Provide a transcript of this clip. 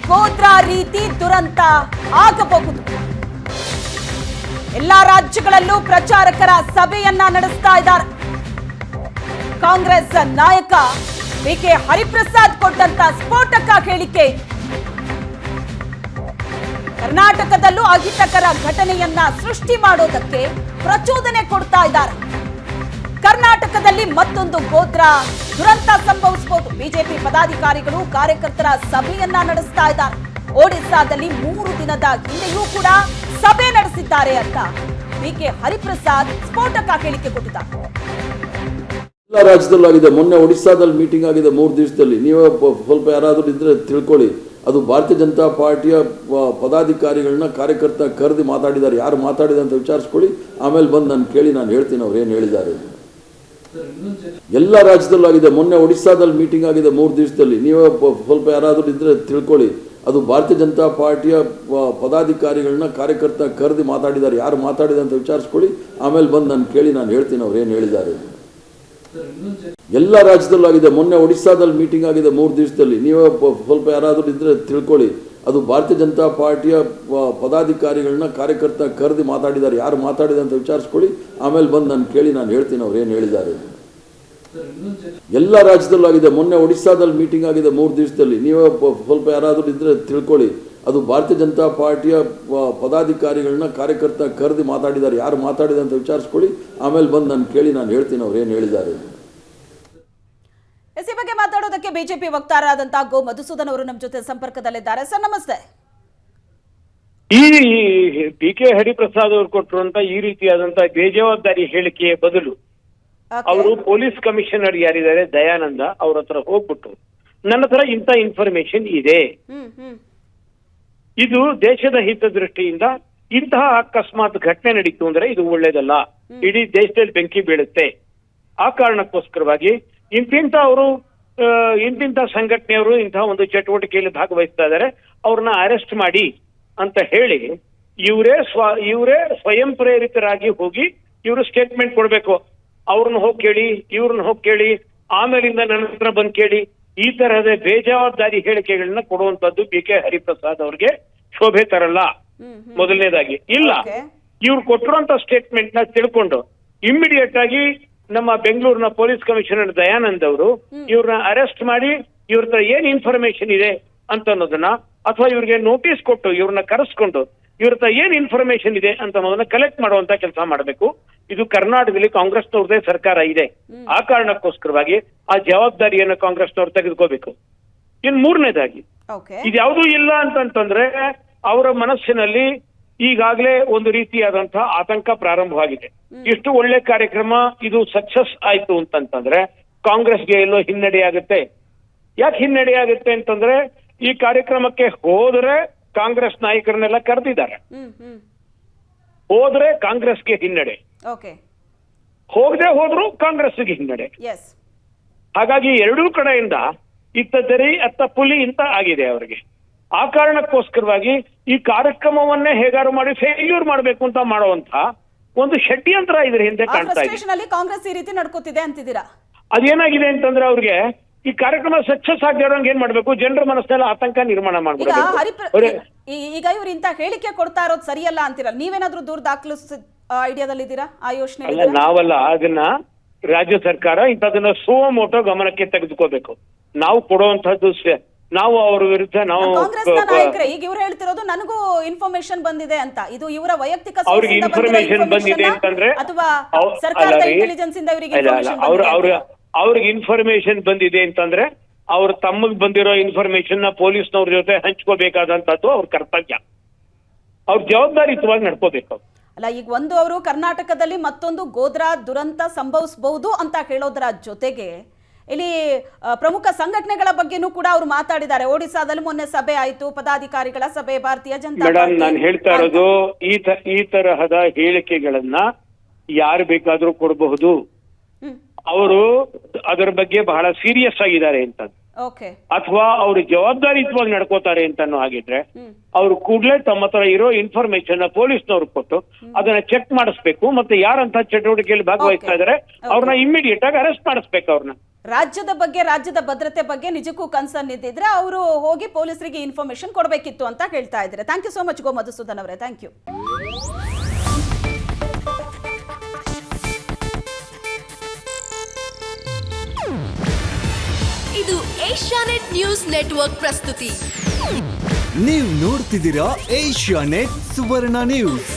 ಗೋದ್ರಾ ರೀತಿ ದುರಂತ ಆಗಬಹುದು. ಎಲ್ಲಾ ರಾಜ್ಯಗಳಲ್ಲೂ ಪ್ರಚಾರಕರ ಸಭೆಯನ್ನ ನಡೆಸ್ತಾ ಇದ್ದಾರೆ. ಕಾಂಗ್ರೆಸ್ ನಾಯಕ ಬಿಕೆ ಹರಿಪ್ರಸಾದ್ ಕೊಟ್ಟಂತ ಸ್ಫೋಟಕ ಹೇಳಿಕೆ. ಕರ್ನಾಟಕದಲ್ಲೂ ಅಹಿತಕರ ಘಟನೆಯನ್ನ ಸೃಷ್ಟಿ ಮಾಡೋದಕ್ಕೆ ಪ್ರಚೋದನೆ ಕೊಡ್ತಾ ಇದ್ದಾರೆ. ಕರ್ನಾಟಕದಲ್ಲಿ ಮತ್ತೊಂದು ಗೋದ್ರಾ ದುರಂತ ಸಂಭವಿಸಬಹುದು. ಬಿಜೆಪಿ ಪದಾಧಿಕಾರಿಗಳು ಕಾರ್ಯಕರ್ತರ ಸಭೆಯನ್ನ ನಡೆಸ್ತಾ ಇದ್ದಾರೆ. ಒಡಿಶಾದಲ್ಲಿ 3 ದಿನದ ಹಿಂದೆಯೂ ಕೂಡ ಸಭೆ ನಡೆಸಿದ್ದಾರೆ ಅಂತ ಬಿಕೆ ಹರಿಪ್ರಸಾದ್ ಸ್ಫೋಟಕ ಹೇಳಿಕೆ ಕೊಟ್ಟಿದ್ದಾರೆ. ಎಲ್ಲ ರಾಜ್ಯದಲ್ಲೂ ಆಗಿದೆ. ಮೊನ್ನೆ ಒಡಿಶಾದಲ್ಲಿ ಮೀಟಿಂಗ್ ಆಗಿದೆ 3 ದಿವಸದಲ್ಲಿ. ನೀವೇ ಸ್ವಲ್ಪ ಯಾರಾದರೂ ಇದ್ರೆ ತಿಳ್ಕೊಳ್ಳಿ. ಅದು ಭಾರತೀಯ ಜನತಾ ಪಾರ್ಟಿಯ ಪದಾಧಿಕಾರಿಗಳನ್ನ ಕಾರ್ಯಕರ್ತ ಕರೆದು ಮಾತಾಡಿದ್ದಾರೆ. ಯಾರು ಮಾತಾಡಿದೆ ಅಂತ ವಿಚಾರಿಸ್ಕೊಳ್ಳಿ. ಆಮೇಲೆ ಬಂದು ನಾನು ಕೇಳಿ ನಾನು ಹೇಳ್ತೀನಿ ಅವ್ರು ಏನು ಹೇಳಿದ್ದಾರೆ. ಎಲ್ಲ ರಾಜ್ಯದಲ್ಲೂ ಆಗಿದೆ. ಮೊನ್ನೆ ಒಡಿಶಾದಲ್ಲಿ ಮೀಟಿಂಗ್ ಆಗಿದೆ 3 ದಿವಸದಲ್ಲಿ. ನೀವೇ ಸ್ವಲ್ಪ ಯಾರಾದರೂ ಇದ್ರೆ ತಿಳ್ಕೊಳ್ಳಿ. ಅದು ಭಾರತೀಯ ಜನತಾ ಪಾರ್ಟಿಯ ಪದಾಧಿಕಾರಿಗಳನ್ನ ಕಾರ್ಯಕರ್ತ ಕರೆದು ಮಾತಾಡಿದ್ದಾರೆ. ಯಾರು ಮಾತಾಡಿದೆ ಅಂತ ವಿಚಾರಿಸ್ಕೊಳ್ಳಿ. ಆಮೇಲೆ ಬಂದು ನಾನು ಕೇಳಿ ನಾನು ಹೇಳ್ತೀನಿ ಅವ್ರು ಏನು ಹೇಳಿದ್ದಾರೆ. ಎಲ್ಲ ರಾಜ್ಯದಲ್ಲೂ ಆಗಿದೆ. ಮೊನ್ನೆ ಒಡಿಶಾದಲ್ಲಿ ಮೀಟಿಂಗ್ ಆಗಿದೆ 3 ದಿವಸದಲ್ಲಿ. ನೀವೇ ಸ್ವಲ್ಪ ಯಾರಾದರೂ ಇದ್ರೆ ತಿಳ್ಕೊಳ್ಳಿ. ಅದು ಭಾರತೀಯ ಜನತಾ ಪಾರ್ಟಿಯ ಪದಾಧಿಕಾರಿಗಳನ್ನ ಕಾರ್ಯಕರ್ತ ಕರೆದು ಮಾತಾಡಿದ್ದಾರೆ. ಯಾರು ಮಾತಾಡಿದೆ ಅಂತ ವಿಚಾರಿಸ್ಕೊಳ್ಳಿ. ಆಮೇಲೆ ಬಂದು ನಾನು ಕೇಳಿ ನಾನು ಹೇಳ್ತೀನಿ ಅವ್ರು ಏನು ಹೇಳಿದ್ದಾರೆ. ಎಲ್ಲ ರಾಜ್ಯದಲ್ಲೂ ಆಗಿದೆ. ಮೊನ್ನೆ ಒಡಿಶಾದಲ್ಲಿ ಮೀಟಿಂಗ್ ಆಗಿದೆ 3 ದಿವಸದಲ್ಲಿ. ನೀವೇ ಸ್ವಲ್ಪ ಯಾರಾದರೂ ಇದ್ರೆ ತಿಳ್ಕೊಳ್ಳಿ. ಅದು ಭಾರತೀಯ ಜನತಾ ಪಾರ್ಟಿಯ ಪದಾಧಿಕಾರಿಗಳನ್ನ ಕಾರ್ಯಕರ್ತ ಕರೆದು ಮಾತಾಡಿದ್ದಾರೆ. ಯಾರು ಮಾತಾಡಿದೆ ಅಂತ ವಿಚಾರಿಸ್ಕೊಳ್ಳಿ. ಆಮೇಲೆ ಬಂದು ನಾನು ಕೇಳಿ ನಾನು ಹೇಳ್ತೀನಿ ಅವ್ರು ಏನು ಹೇಳಿದ್ದಾರೆ. ಈ ಬಗ್ಗೆ ಮಾತಾಡೋದಕ್ಕೆ ಬಿಜೆಪಿ ವಕ್ತಾರರಾದಂತಹ ಗೋ ಮಧುಸೂದನ್ ಅವರು ನಮ್ಮ ಜೊತೆ ಸಂಪರ್ಕದಲ್ಲಿದ್ದಾರೆ. ಸರ್ ನಮಸ್ತೆ. ಈ ಬಿಕೆ ಹರಿಪ್ರಸಾದ್ ಅವರು ಕೊಟ್ಟಿರುವಂತ ಈ ರೀತಿಯಾದಂತ ಬೇಜವಾಬ್ದಾರಿ ಹೇಳಿಕೆಯ ಬದಲು ಅವರು ಪೊಲೀಸ್ ಕಮಿಷನರ್ ಯಾರಿದ್ದಾರೆ ದಯಾನಂದ ಅವ್ರ ಹತ್ರ ಹೋಗ್ಬಿಟ್ಟು ನನ್ನ ಹತ್ರ ಇಂಥ ಇನ್ಫಾರ್ಮೇಶನ್ ಇದೆ, ಇದು ದೇಶದ ಹಿತದೃಷ್ಟಿಯಿಂದ ಇಂತಹ ಅಕಸ್ಮಾತ್ ಘಟನೆ ನಡೀತು ಅಂದ್ರೆ ಇದು ಒಳ್ಳೇದಲ್ಲ, ಇಡೀ ದೇಶದಲ್ಲಿ ಬೆಂಕಿ ಬೀಳುತ್ತೆ, ಆ ಕಾರಣಕ್ಕೋಸ್ಕರವಾಗಿ ಇಂತಿಂತ ಸಂಘಟನೆಯವರು ಇಂತಹ ಒಂದು ಚಟುವಟಿಕೆಯಲ್ಲಿ ಭಾಗವಹಿಸ್ತಾ ಇದ್ದಾರೆ, ಅವ್ರನ್ನ ಅರೆಸ್ಟ್ ಮಾಡಿ ಅಂತ ಹೇಳಿ ಇವರೇ ಸ್ವಯಂ ಪ್ರೇರಿತರಾಗಿ ಹೋಗಿ ಇವರು ಸ್ಟೇಟ್ಮೆಂಟ್ ಕೊಡ್ಬೇಕು. ಅವ್ರನ್ನ ಹೋಗಿ ಕೇಳಿ, ಇವ್ರನ್ನ ಹೋಗಿ ಕೇಳಿ, ಆಮೇಲಿಂದ ನನ್ನ ಹತ್ರ ಬಂದ್ ಕೇಳಿ, ಈ ತರಹದ ಬೇಜವಾಬ್ದಾರಿ ಹೇಳಿಕೆಗಳನ್ನ ಕೊಡುವಂತದ್ದು ಬಿಕೆ ಹರಿಪ್ರಸಾದ್ ಅವ್ರಿಗೆ ಶೋಭೆ ತರಲ್ಲ. ಮೊದಲನೇದಾಗಿ ಇಲ್ಲ, ಇವ್ರು ಕೊಟ್ಟಿರುವಂತ ಸ್ಟೇಟ್ಮೆಂಟ್ ನ ತಿಳ್ಕೊಂಡು ಇಮ್ಮಿಡಿಯೇಟ್ ಆಗಿ ನಮ್ಮ ಬೆಂಗಳೂರಿನ ಪೊಲೀಸ್ ಕಮಿಷನರ್ ದಯಾನಂದ್ ಅವರು ಇವ್ರನ್ನ ಅರೆಸ್ಟ್ ಮಾಡಿ ಇವ್ರ ಹತ್ರ ಏನ್ ಇನ್ಫಾರ್ಮೇಶನ್ ಇದೆ ಅಂತ ಅನ್ನೋದನ್ನ, ಅಥವಾ ಇವ್ರಿಗೆ ನೋಟಿಸ್ ಕೊಟ್ಟು ಇವ್ರನ್ನ ಕರೆಸ್ಕೊಂಡು ಇವ್ರ ಹತ್ರ ಏನ್ ಇನ್ಫಾರ್ಮೇಶನ್ ಇದೆ ಅಂತ ಅನ್ನೋದನ್ನ ಕಲೆಕ್ಟ್ ಮಾಡುವಂತ ಕೆಲಸ ಮಾಡಬೇಕು. ಇದು ಕರ್ನಾಟಕದಲ್ಲಿ ಕಾಂಗ್ರೆಸ್ನವ್ರದೇ ಸರ್ಕಾರ ಇದೆ, ಆ ಕಾರಣಕ್ಕೋಸ್ಕರವಾಗಿ ಆ ಜವಾಬ್ದಾರಿಯನ್ನು ಕಾಂಗ್ರೆಸ್ನವ್ರು ತೆಗೆದುಕೋಬೇಕು. ಇನ್ ಮೂರನೇದಾಗಿ ಇದ್ಯಾವುದೂ ಇಲ್ಲ ಅಂತಂತಂದ್ರೆ ಅವರ ಮನಸ್ಸಿನಲ್ಲಿ ಈಗಾಗಲೇ ಒಂದು ರೀತಿಯಾದಂತಹ ಆತಂಕ ಪ್ರಾರಂಭವಾಗಿದೆ. ಇಷ್ಟು ಒಳ್ಳೆ ಕಾರ್ಯಕ್ರಮ ಇದು ಸಕ್ಸಸ್ ಆಯ್ತು ಅಂತಂತಂದ್ರೆ ಕಾಂಗ್ರೆಸ್ಗೆ ಎಲ್ಲೋ ಹಿನ್ನಡೆ ಆಗುತ್ತೆ. ಯಾಕೆ ಹಿನ್ನಡೆ ಆಗುತ್ತೆ ಅಂತಂದ್ರೆ ಈ ಕಾರ್ಯಕ್ರಮಕ್ಕೆ ಹೋದ್ರೆ ಕಾಂಗ್ರೆಸ್ ನಾಯಕರನ್ನೆಲ್ಲ ಕರೆದಿದ್ದಾರೆ, ಹೋದ್ರೆ ಕಾಂಗ್ರೆಸ್ಗೆ ಹಿನ್ನಡೆ, ಹೋಗದೆ ಹೋದ್ರು ಕಾಂಗ್ರೆಸ್ಗೆ ಹಿನ್ನಡೆ. ಹಾಗಾಗಿ ಎರಡೂ ಕಡೆಯಿಂದ ಇತ್ತ ದರಿ ಅತ್ತ ಪುಲಿ ಅಂತ ಆಗಿದೆ ಅವರಿಗೆ. ಆ ಕಾರಣಕ್ಕೋಸ್ಕರವಾಗಿ ಈ ಕಾರ್ಯಕ್ರಮವನ್ನೇ ಹೇಗಾರು ಮಾಡಿ ಫೇಲ್ಯೂರ್ ಮಾಡಬೇಕು ಅಂತ ಮಾಡುವಂತ ಒಂದು ಷಡ್ಯಂತ್ರ ಇದ್ರ ಹಿಂದೆ ಕಾಣ್ತಾ ಇದೆ. ಕಾಂಗ್ರೆಸ್ ಈ ರೀತಿ ನಡ್ಕೋತಿದೆ ಅಂತಿದ್ದೀರಾ? ಅದೇನಾಗಿದೆ ಅಂತಂದ್ರೆ ಅವ್ರಿಗೆ ಈ ಕಾರ್ಯಕ್ರಮ ಸಕ್ಸಸ್ ಆಗದೆ ಏನ್ ಮಾಡ್ಬೇಕು, ಜನರ ಮನಸ್ಸಲ್ಲಿ ಆತಂಕ ನಿರ್ಮಾಣ ಮಾಡ್ಬೇಕು. ಈಗ ಇವ್ರು ಇಂತ ಹೇಳಿಕೆ ಕೊಡ್ತಾ ಇರೋದು ಸರಿಯಲ್ಲ ಅಂತೀರಲ್ಲ, ನೀವೇನಾದ್ರೂ ದೂರ ದಾಖಲಿಸ ಐಡಿಯಾದಲ್ಲಿದ್ದೀರಾ? ಆ ಯೋಚನೆ ನಾವಲ್ಲ, ಅದನ್ನ ರಾಜ್ಯ ಸರ್ಕಾರ ಇಂಥದನ್ನ ಸುಮೋಟೋ ಗಮನಕ್ಕೆ ತೆಗೆದುಕೋಬೇಕು. ನಾವು ಕೊಡುವಂತಹದ್ದು ನಾವು ಅವ್ರ ವಿರುದ್ಧ ನಾವು ಕಾಂಗ್ರೆಸ್ನ ನಾಯಕರೇ ಈಗ ಇವ್ರು ಹೇಳ್ತಿರೋದು ನನಗೂ ಇನ್ಫಾರ್ಮೇಶನ್ ಬಂದಿದೆ ಅಂತ, ಇದು ಇವರ ವೈಯಕ್ತಿಕ ಅವ್ರಿಗೆ ಇನ್ಫಾರ್ಮೇಶನ್ ಬಂದಿದೆ ಅಂತಂದ್ರೆ ಅಥವಾ ಸರ್ಕಾರದ ಇಂಟೆಲಿಜೆನ್ಸ್ ಇಂದ ಇವರಿಗೆ ಅವ್ರಿಗೆ ಇನ್ಫಾರ್ಮೇಶನ್ ಬಂದಿದೆ ಅಂತಂದ್ರೆ ಅವ್ರು ತಮ್ಮಗ್ ಬಂದಿರೋ ಇನ್ಫಾರ್ಮೇಶನ್ ನ ಪೊಲೀಸ್ನವ್ರ ಜೊತೆ ಹಂಚ್ಕೋಬೇಕಾದಂತದ್ದು ಅವ್ರ ಕರ್ತವ್ಯ, ಅವ್ರ ಜವಾಬ್ದಾರಿಯುತವಾಗಿ ನಡ್ಕೋಬೇಕು. ಅಲ್ಲ, ಈಗ ಒಂದು ಅವರು ಕರ್ನಾಟಕದಲ್ಲಿ ಮತ್ತೊಂದು ಗೋದ್ರಾ ದುರಂತ ಸಂಭವಿಸಬಹುದು ಅಂತ ಹೇಳೋದರ ಜೊತೆಗೆ ಇಲ್ಲಿ ಪ್ರಮುಖ ಸಂಘಟನೆಗಳ ಬಗ್ಗೆನೂ ಕೂಡ ಅವರು ಮಾತಾಡಿದ್ದಾರೆ. ಒಡಿಶಾದಲ್ಲಿ ಮೊನ್ನೆ ಸಭೆ ಆಯ್ತು, ಪದಾಧಿಕಾರಿಗಳ ಸಭೆ, ಭಾರತೀಯ ಜನತಾ ಪಾರ್ಟಿ. ಮೇಡಮ್, ನಾನು ಹೇಳ್ತಾ ಇರೋದು ಈ ತರಹದ ಹೇಳಿಕೆಗಳನ್ನ ಯಾರು ಬೇಕಾದ್ರೂ ಕೊಡಬಹುದು. ಅವರು ಅದರ ಬಗ್ಗೆ ಬಹಳ ಸೀರಿಯಸ್ ಆಗಿದ್ದಾರೆ ಅಂತ, ಅಥವಾ ಅವರು ಜವಾಬ್ದಾರಿಯುತವಾಗಿ ನಡ್ಕೋತಾರೆ ಅಂತಾನು ಆಗಿದ್ರೆ ಅವ್ರು ಕೂಡಲೇ ತಮ್ಮ ಹತ್ರ ಇರೋ ಇನ್ಫಾರ್ಮೇಶನ್ ಪೊಲೀಸ್ನವ್ರು ಕೊಟ್ಟು ಅದನ್ನ ಚೆಕ್ ಮಾಡಿಸ್ಬೇಕು. ಮತ್ತೆ ಯಾರಂತ ಚಟುವಟಿಕೆಯಲ್ಲಿ ಭಾಗವಹಿಸ್ತಾ ಇದಾರೆ ಅವ್ರನ್ನ ಇಮಿಡಿಯೇಟ್ ಆಗಿ ಅರೆಸ್ಟ್ ಮಾಡಿಸ್ಬೇಕು ಅವ್ರನ್ನ. ರಾಜ್ಯದ ಬಗ್ಗೆ, ರಾಜ್ಯದ ಭದ್ರತೆ ಬಗ್ಗೆ ನಿಜಕ್ಕೂ ಕನ್ಸರ್ನ್ ಇದ್ದಿದ್ರೆ ಅವರು ಹೋಗಿ ಪೊಲೀಸರಿಗೆ ಇನ್ಫಾರ್ಮೇಶನ್ ಕೊಡಬೇಕಿತ್ತು ಅಂತ ಹೇಳ್ತಾ ಇದ್ದಾರೆ. ಥ್ಯಾಂಕ್ ಯು ಸೋ ಮಚ್ ಗೋ ಮಧುಸೂದನ್ ಅವರೇ, ಥ್ಯಾಂಕ್ ಯು. ಇದು ಏಷ್ಯಾನೆಟ್ ನ್ಯೂಸ್ ನೆಟ್ವರ್ಕ್ ಪ್ರಸ್ತುತಿ. ನೀವು ನೋಡ್ತಿದ್ದೀರಾ ಏಷ್ಯಾನೆಟ್ ಸುವರ್ಣ ನ್ಯೂಸ್.